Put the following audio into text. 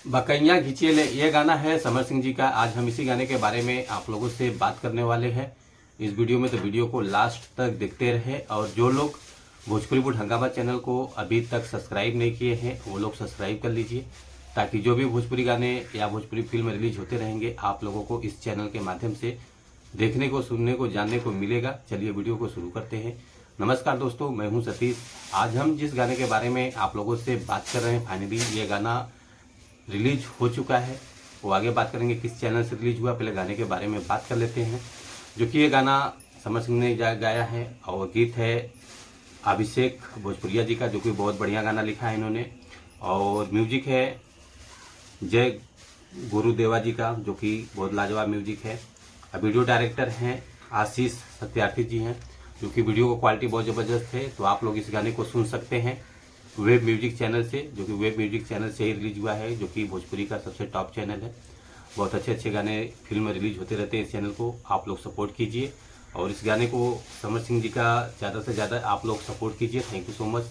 बकैया खींचिए ले, ये गाना है समर सिंह जी का। आज हम इसी गाने के बारे में आप लोगों से बात करने वाले हैं इस वीडियो में। तो वीडियो को लास्ट तक देखते रहे, और जो लोग भोजपुरी बुट हंगामा चैनल को अभी तक सब्सक्राइब नहीं किए हैं वो लोग सब्सक्राइब कर लीजिए, ताकि जो भी भोजपुरी गाने या भोजपुरी फिल्म रिलीज होते रहेंगे आप लोगों को इस चैनल के माध्यम से देखने को, सुनने को, जानने को मिलेगा। चलिए वीडियो को शुरू करते हैं। नमस्कार दोस्तों, मैं हूं सतीश। आज हम जिस गाने के बारे में आप लोगों से बात कर रहे हैं, फाइनली ये गाना रिलीज हो चुका है। वो आगे बात करेंगे किस चैनल से रिलीज हुआ, पहले गाने के बारे में बात कर लेते हैं। जो कि ये गाना समर सिंह ने गाया है, और गीत है अभिषेक भोजपुरिया जी का, जो कि बहुत बढ़िया गाना लिखा है इन्होंने। और म्यूजिक है जय गुरुदेवा जी का, जो कि बहुत लाजवाब म्यूजिक है। वीडियो डायरेक्टर हैं आशीष सत्यार्थी जी हैं, जो कि वीडियो की क्वालिटी बहुत ज़बरदस्त है। तो आप लोग इस गाने को सुन सकते हैं वेब म्यूजिक चैनल से, जो कि वेब म्यूजिक चैनल से ही रिलीज हुआ है, जो कि भोजपुरी का सबसे टॉप चैनल है। बहुत अच्छे अच्छे गाने फिल्म रिलीज होते रहते हैं। इस चैनल को आप लोग सपोर्ट कीजिए, और इस गाने को समर सिंह जी का ज़्यादा से ज़्यादा आप लोग सपोर्ट कीजिए। Thank you so much.